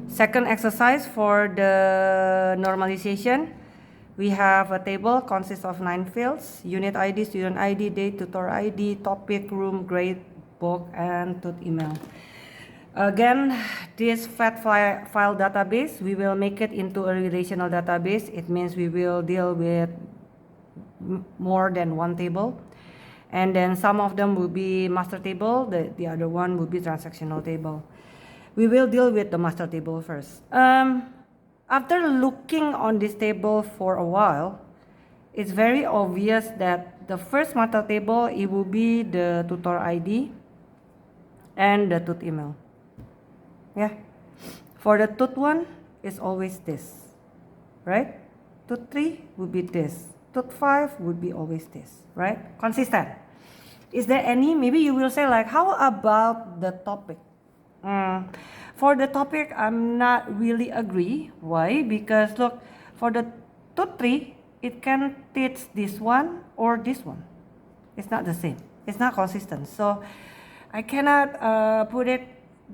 Second exercise for the normalization. We have a table consists of 9 fields: unit ID, student ID, date, tutor ID, topic, room, grade, book, and tut email. Again, this fat file database, we will make it into a relational database. It means we will deal with more than one table. And then some of them will be master table, the other one will be transactional table. We will deal with the master table first. After looking on this table for a while, it's very obvious that the first master table, it will be the tutor ID and the tut email. Yeah. For the tut one, it's always this, right? Tut 3 would be this. Tut 5 would be always this, right? Consistent. Is there any, maybe you will say like, how about the topic? For the topic, I'm not really agree. Why? Because look, for the tut 3, it can teach this one or this one. It's not the same. It's not consistent. So I cannot put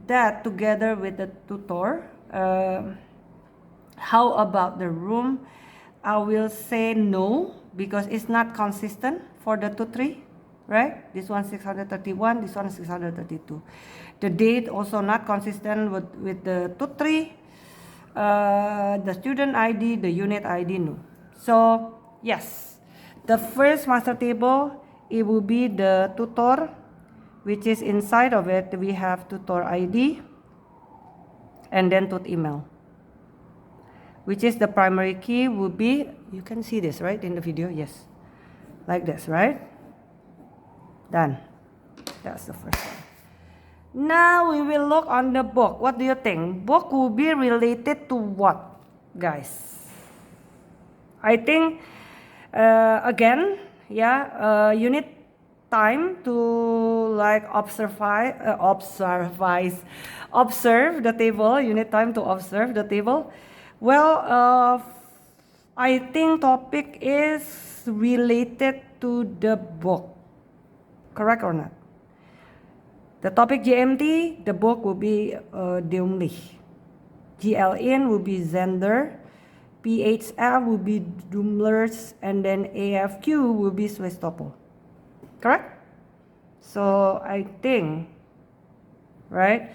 that together with the tutor. How about the room? I will say no, because it's not consistent for the tut 3, right? This one 631, this one 632. The date also not consistent with the tut 3. The student ID, the unit ID, no. So yes, the first master table, it will be the tutor, which is inside of it we have tutor ID and then tut email, which is the primary key will be, you can see this right in the video, yes, like this, right? Done. That's the first one. Now we will look on the book. What do you think? Book will be related to what, guys? I think again, yeah, you need time to like observe the table. You need time to observe the table. Well, I think topic is related to the book. Correct or not? The topic GMT, the book will be Deumlich. GLN will be Zender. PHF will be Dumlers. And then AFQ will be Swestopel. Correct? So I think, right,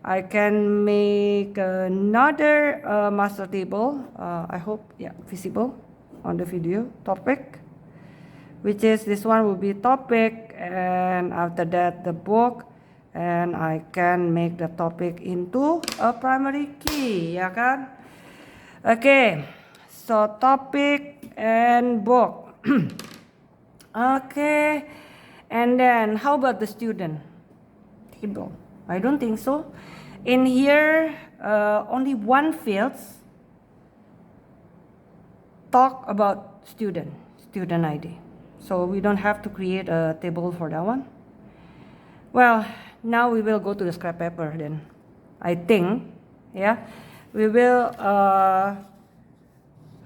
I can make another master table. I hope, yeah, visible on the video. Topic, which is this one will be topic, and after that the book, and I can make the topic into a primary key, ya kan? Okay, so topic and book. Okay, and then how about the student table? I don't think so. In here, only one field talk about student ID. So we don't have to create a table for that one. Well, now we will go to the scrap paper then. I think, yeah, we will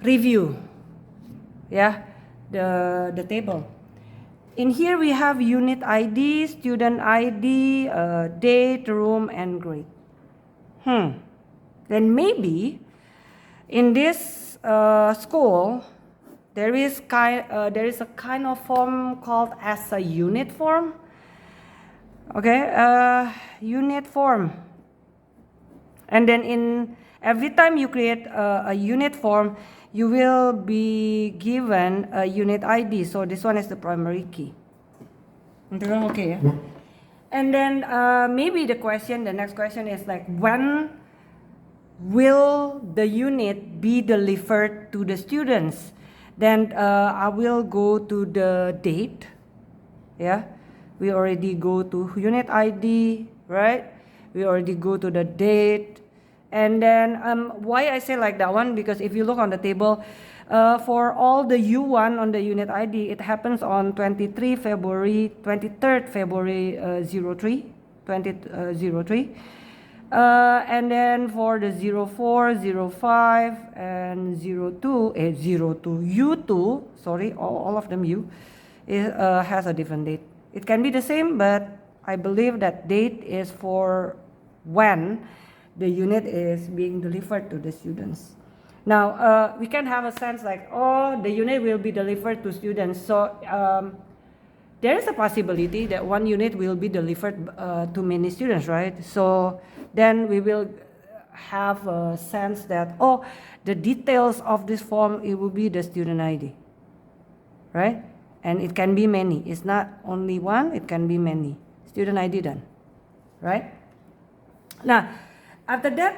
review, yeah, the table. In here we have unit ID, student ID, date, room, and grade. Then maybe in this school there is a kind of form called as a unit form. Okay, unit form. And then in every time you create a unit form, you will be given a unit ID. So this one is the primary key. Okay. And then maybe the next question is like, when will the unit be delivered to the students? Then I will go to the date. Yeah, we already go to unit ID, right? We already go to the date. And then why I say like that one, because if you look on the table, for all the U1 on the unit ID, it happens on 23rd February 03, 2003. And then for the 04, 05, and 02, U2, sorry, all of them U, has a different date. It can be the same, but I believe that date is for when the unit is being delivered to the students. Now, we can have a sense like, oh, the unit will be delivered to students. So there is a possibility that one unit will be delivered to many students, right? So then we will have a sense that, oh, the details of this form, it will be the student ID, right? And it can be many. It's not only one, it can be many. Student ID done, right? Now, after that,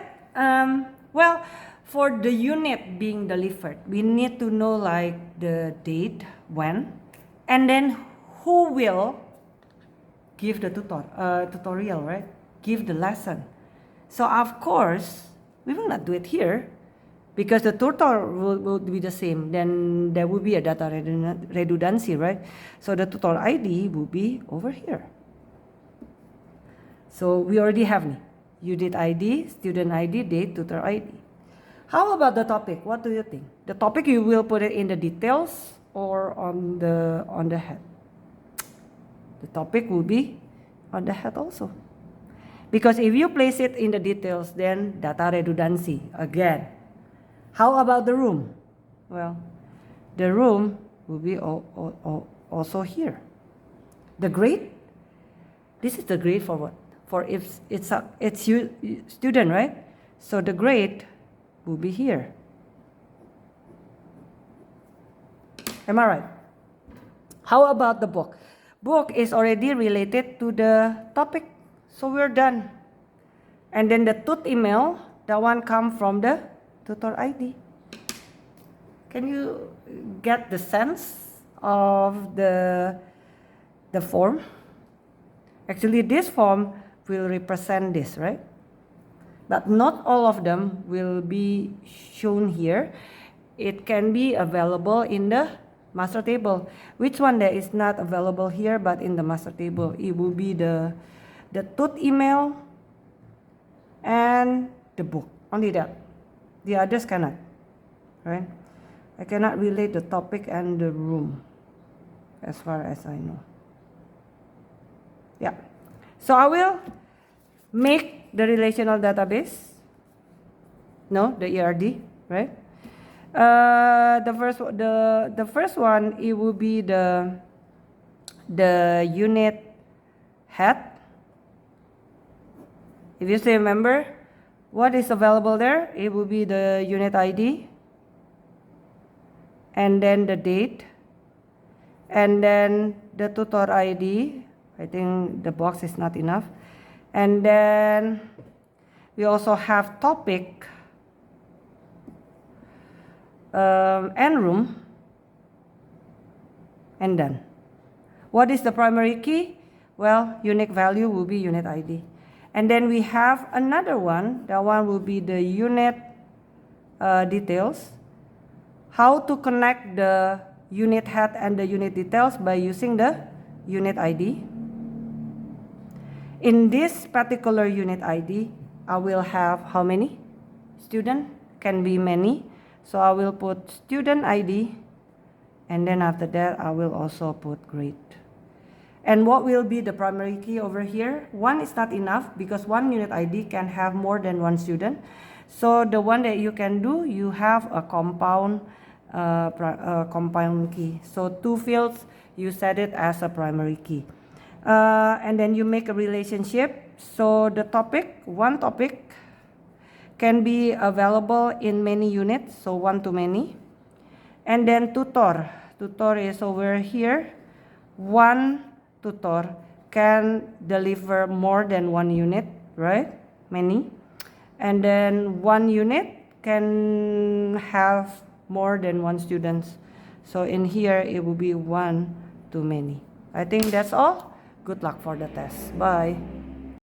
well, for the unit being delivered, we need to know like the date, when, and then who will give the tutorial, right? Give the lesson. So of course, we will not do it here because the tutor will be the same. Then there will be a data redundancy, right? So the tutor ID will be over here. So we already have unit ID, student ID, date, tutor ID. How about the topic? What do you think? The topic, you will put it in the details or on the head? The topic will be on the head also. Because if you place it in the details, then data redundancy again. How about the room? Well, the room will be also here. The grade, this is the grade for what? For if it's you student, right? So the grade will be here. Am I right? How about the book? Book is already related to the topic, so we're done. And then the tut email, that one come from the tutor ID. Can you get the sense of the form? Actually, this form will represent this, right? But not all of them will be shown here. It can be available in the master table. Which one that is not available here but in the master table? It will be the tut email and the book. Only that. The others cannot, right? I cannot relate the topic and the room as far as I know. Yeah. So I will make the relational database. No, the ERD, right? The first one, it will be the unit head. If you still remember, what is available there? It will be the unit ID, and then the date, and then the tutor ID. I think the box is not enough. And then we also have topic and room, and done. What is the primary key? Well, unique value will be unit ID. And then we have another one. That one will be the unit details. How to connect the unit head and the unit details by using the unit ID. In this particular unit ID, I will have how many? Student can be many. So I will put student ID, and then after that, I will also put grade. And what will be the primary key over here? One is not enough because one unit ID can have more than one student. So the one that you can do, you have a compound key. So two fields, you set it as a primary key. And then you make a relationship. So the topic, one topic can be available in many units, so one to many. And then tutor is over here. One tutor can deliver more than one unit, right? Many. And then one unit can have more than one students. So in here, it will be one to many. I think that's all. Good luck for the test. Bye.